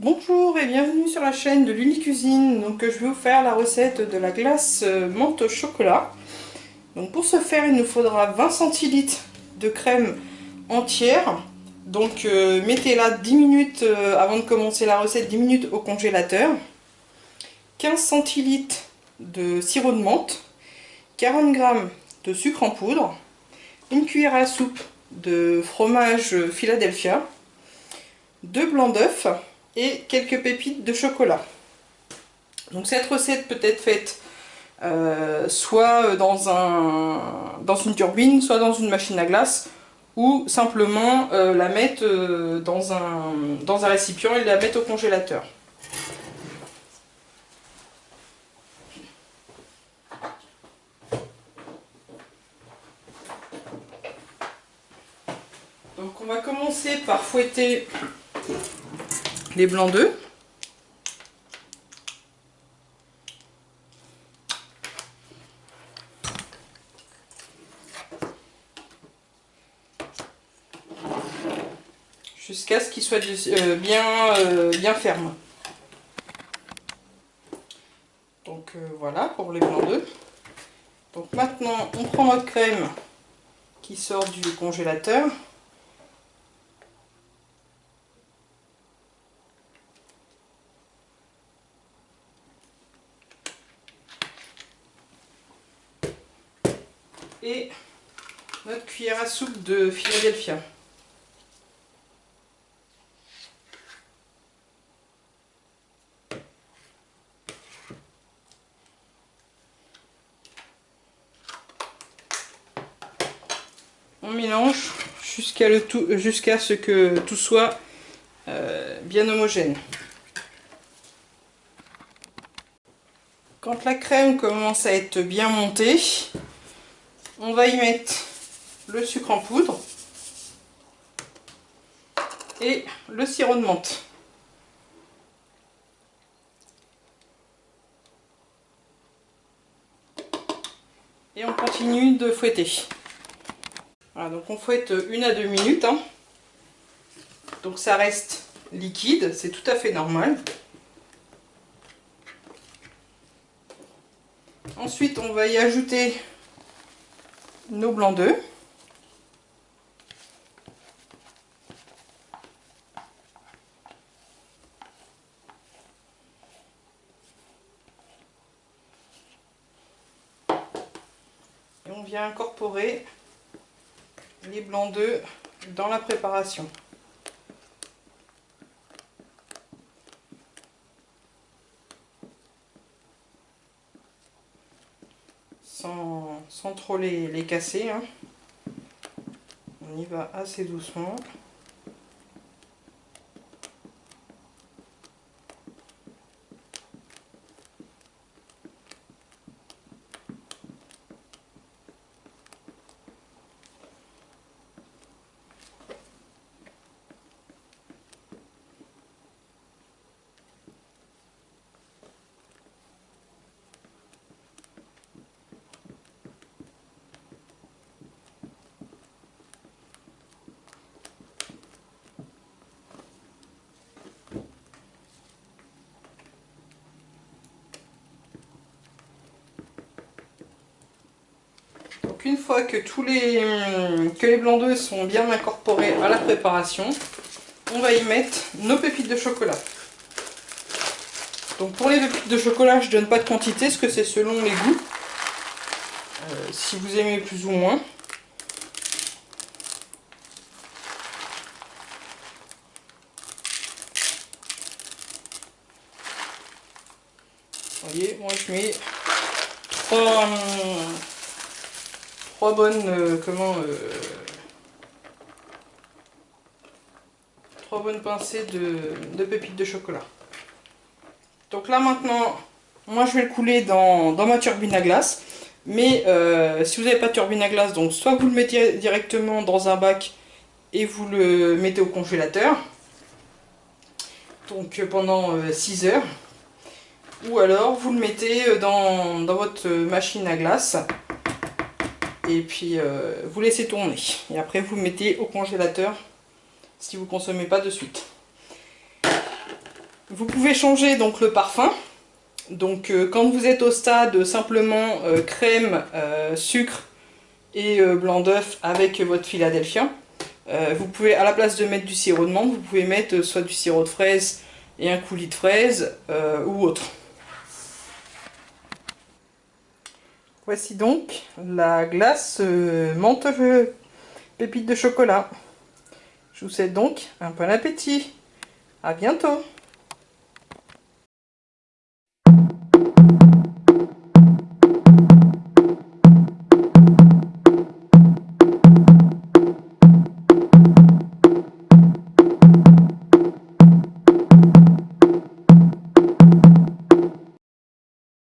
Bonjour et bienvenue sur la chaîne de l'Unicuisine. Donc je vais vous faire la recette de la glace menthe au chocolat. Donc pour ce faire, il nous faudra 20 centilitres de crème entière. Donc mettez-la 10 minutes avant de commencer la recette, 10 minutes au congélateur. 15 centilitres de sirop de menthe, 40 g de sucre en poudre, une cuillère à soupe de fromage Philadelphia, 2 blancs d'œufs et quelques pépites de chocolat. Donc cette recette peut être faite soit dans une turbine, soit dans une machine à glace, ou simplement la mettre dans un récipient et la mettre au congélateur. Donc on va commencer par fouetter les blancs d'œufs. Jusqu'à ce qu'ils soient bien fermes. Donc voilà pour les blancs d'œufs. Donc maintenant on prend notre crème qui sort du congélateur. Et notre cuillère à soupe de Philadelphia. On mélange jusqu'à ce que tout soit bien homogène. Quand la crème commence à être bien montée, on va y mettre le sucre en poudre et le sirop de menthe. Et on continue de fouetter. Voilà, donc on fouette 1 à 2 minutes. Donc ça reste liquide, c'est tout à fait normal. Ensuite, on va y ajouter nos blancs d'œufs. Et on vient incorporer les blancs d'œufs dans la préparation. Sans trop les casser. On y va assez doucement. Donc une fois que les blancs d'œufs sont bien incorporés à la préparation, on va y mettre nos pépites de chocolat. Donc pour les pépites de chocolat, je ne donne pas de quantité, parce que c'est selon les goûts. Si vous aimez plus ou moins. Vous voyez, moi je mets 3 bonnes 3 bonnes pincées de pépites de chocolat. Donc là maintenant, moi je vais le couler dans ma turbine à glace. Mais si vous n'avez pas de turbine à glace, donc soit vous le mettez directement dans un bac et vous le mettez au congélateur. Donc pendant 6 heures. Ou alors vous le mettez dans votre machine à glace. Et puis vous laissez tourner. Et après vous le mettez au congélateur si vous ne consommez pas de suite. Vous pouvez changer donc le parfum. Donc quand vous êtes au stade simplement crème, sucre et blanc d'œuf avec votre Philadelphia, vous pouvez, à la place de mettre du sirop de menthe, vous pouvez mettre soit du sirop de fraise et un coulis de fraise ou autre. Voici donc la glace menthe pépite de chocolat. Je vous souhaite donc un bon appétit. À bientôt.